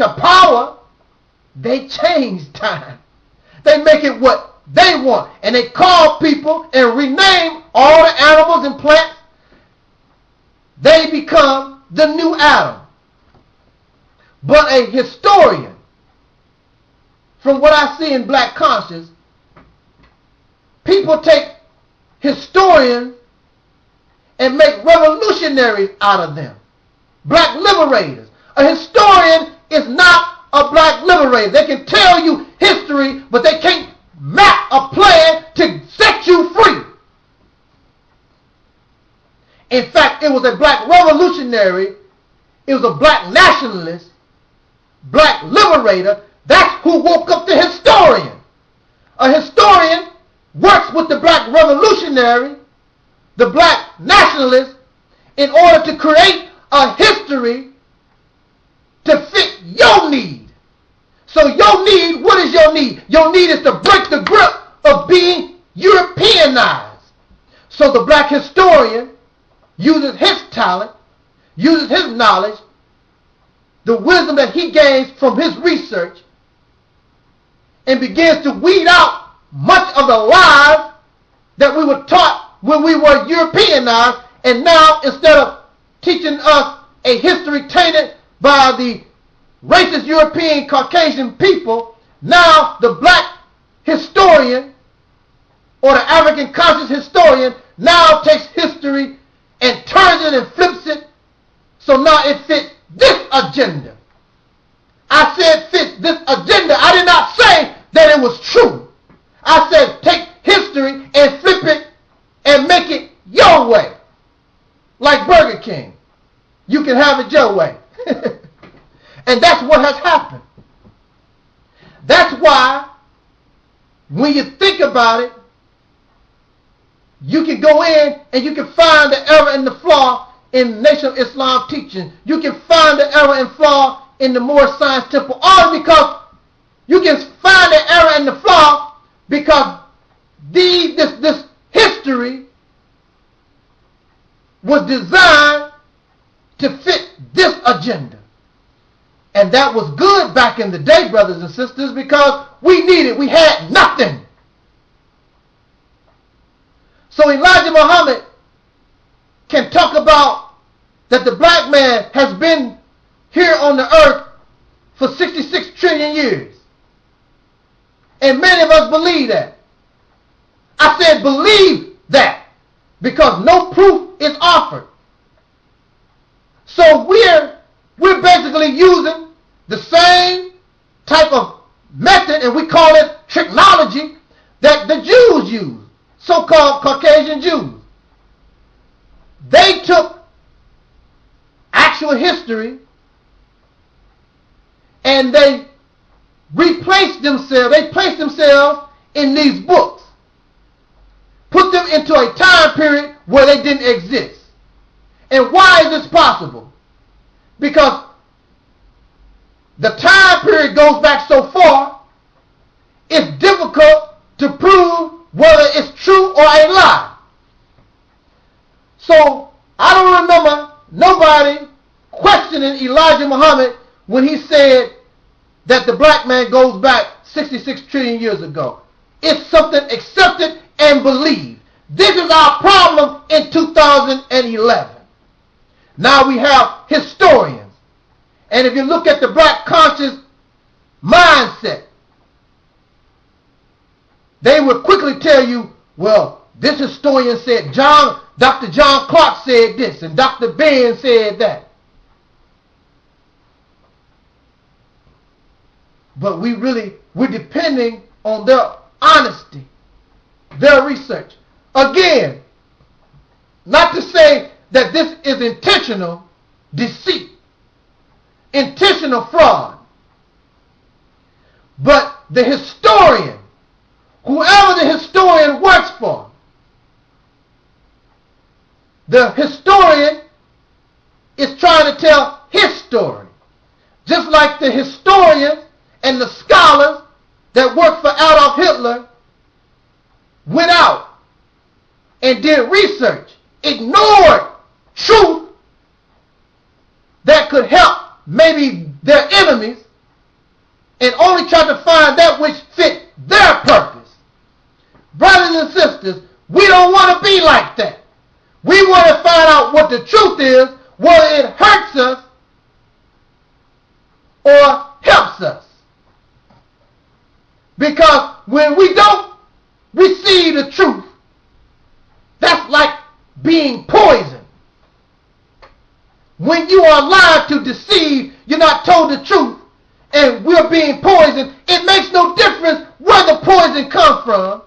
to power, they change time. They make it what they want. And they call people and rename all the animals and plants. They become the new Adam. But a historian, from what I see in black conscience, people take historians and make revolutionaries out of them. Black liberators. A historian is not a black liberator. They can tell you history, but they can't map a plan to set you free. In fact, it was a black revolutionary, it was a black nationalist, black liberator. That's who woke up the historian. A historian works with the black revolutionary, the black nationalist, in order to create a history to fit your need. So your need, what is your need? Your need is to break the grip of being Europeanized. So the black historian uses his talent, uses his knowledge, the wisdom that he gains from his research, and begins to weed out much of the lies that we were taught when we were Europeanized. And now, instead of teaching us a history tainted by the racist European Caucasian people, now the black historian or the African conscious historian now takes history and turns it and flips it, so now it fits this agenda. I said fit this agenda. I did not say that it was true. I said take history and flip it and make it your way. Like Burger King. You can have it your way. And that's what has happened. That's why when you think about it, you can go in and you can find the error and the flaw in Nation of Islam teaching. You can find the error and flaw in the Moorish Science Temple. All because you can find the error and the flaw because this history was designed to fit this agenda. And that was good back in the day, brothers and sisters, because we needed, we had nothing. So Elijah Muhammad can talk about that the black man has been here on the earth for 66 trillion years. And many of us believe that. I said believe that because no proof is offered. So we're basically using the same type of method, and we call it technology, that the Jews use, so-called Caucasian Jews. They took actual history and they replaced themselves, they placed themselves in these books, put them into a time period where they didn't exist. And why is this possible? Because the time period goes back so far, it's difficult to prove whether it's true or a lie. So I don't remember nobody questioning Elijah Muhammad when he said that the black man goes back 66 trillion years ago. It's something accepted and believed. This is our problem in 2011. Now we have historians. And if you look at the black conscious mindset, they will quickly tell you, well, this historian said, Dr. John Clark said this, and Dr. Ben said that. But we're depending on their honesty, their research. Again, not to say that this is intentional deceit, intentional fraud. But the historian, whoever the historian works for, the historian is trying to tell his story. Just like the historians and the scholars that worked for Adolf Hitler went out and did research, ignored truth that could help maybe their enemies and only try to find that which fit their purpose. Brothers and sisters, we don't want to be like that. We want to find out what the truth is, whether it hurts us or helps us. Because when we don't receive the truth, that's like being poisoned. When you are lied to, deceive, you're not told the truth, and we're being poisoned, it makes no difference where the poison comes from.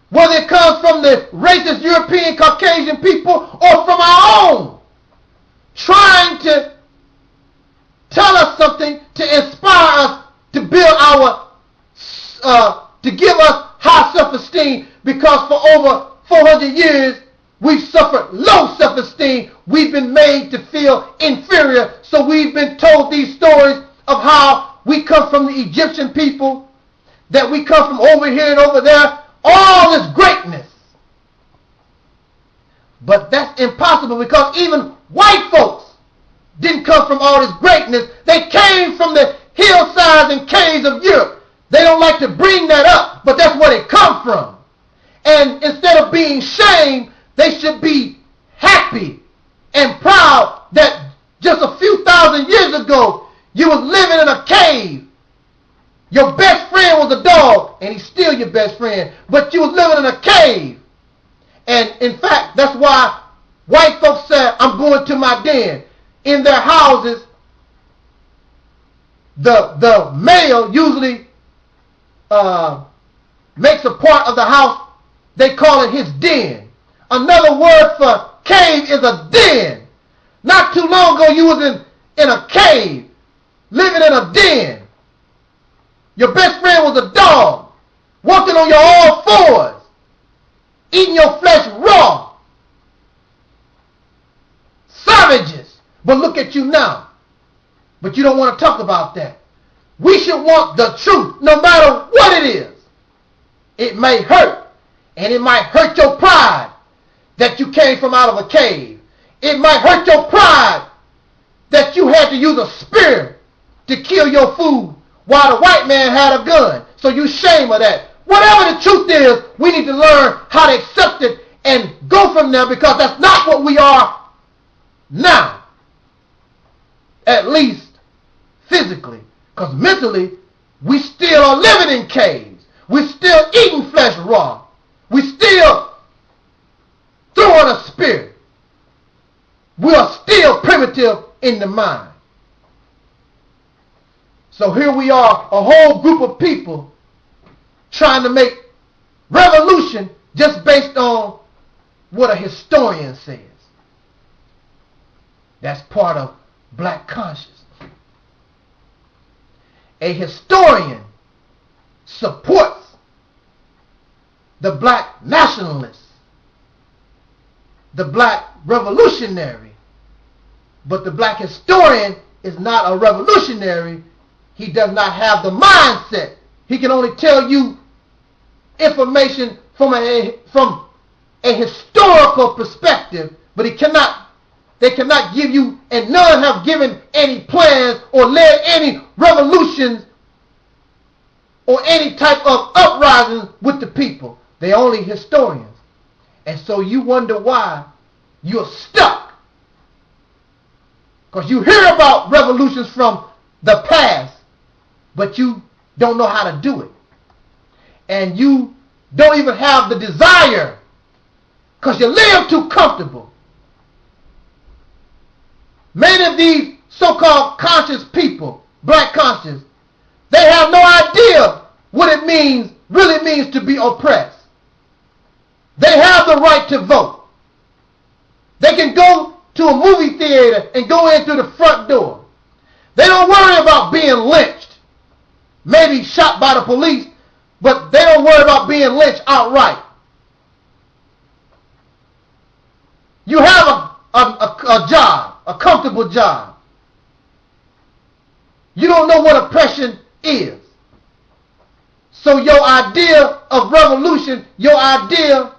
Whether it comes from the racist European Caucasian people or from our own, trying to tell us something to inspire us to build to give us high self-esteem, because for over 400 years we've suffered low self-esteem. We've been made to feel inferior, so we've been told these stories of how we come from the Egyptian people, that we come from over here and over there, all this greatness. But that's impossible, because even white folks didn't come from all this greatness. They came from the hillsides and caves of Europe. They don't like to bring that up, but that's where they come from. And instead of being shamed, they should be happy and proud that just a few thousand years ago, you was living in a cave. Your best friend was a dog, and he's still your best friend, but you was living in a cave. And in fact, that's why white folks said, I'm going to my den. In their houses, the male usually makes a part of the house, they call it his den. Another word for cave is a den. Not too long ago, you was in a cave, living in a den. Your best friend was a dog, walking on your all fours, eating your flesh raw. Savages. But look at you now. But you don't want to talk about that. We should want the truth, no matter what it is. It may hurt, and it might hurt your pride that you came from out of a cave. It might hurt your pride that you had to use a spear to kill your food while the white man had a gun. So you shame of that. Whatever the truth is, we need to learn how to accept it and go from there, because that's not what we are now. At least physically. Because mentally, we still are living in caves. We're still eating flesh raw. We still throwing a spear. We are still primitive in the mind. So here we are, a whole group of people trying to make revolution just based on what a historian says. That's part of black conscience. A historian supports the black nationalists, the black revolutionary. But the black historian is not a revolutionary. He does not have the mindset. He can only tell you information from a historical perspective, but they cannot give you, and none have given any plans or led any revolutions or any type of uprising with the people. They're only historians. And so you wonder why you're stuck. Because you hear about revolutions from the past, but you don't know how to do it. And you don't even have the desire, because you live too comfortable. Many of these so-called conscious people, black conscious, they have no idea what it means, really means to be oppressed. They have the right to vote. They can go to a movie theater and go in through the front door. They don't worry about being lynched, maybe shot by the police, but they don't worry about being lynched outright. You have a job, a comfortable job. You don't know what oppression is. So your idea of revolution, your idea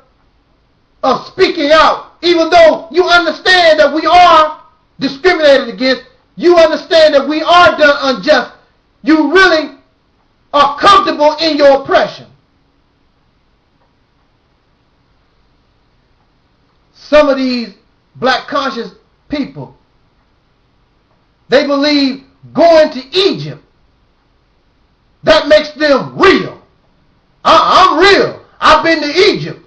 of speaking out, even though you understand that we are discriminated against, you understand that we are done unjust, you really are comfortable in your oppression. Some of these black conscious people, they believe going to Egypt, that makes them real. I'm real. I've been to Egypt.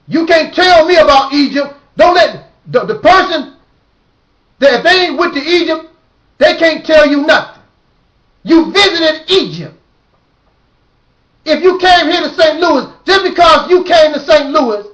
You can't tell me about Egypt. Don't let the person that if they ain't went to Egypt, they can't tell you nothing. You visited Egypt. If you came here to St. Louis, just because you came to St. Louis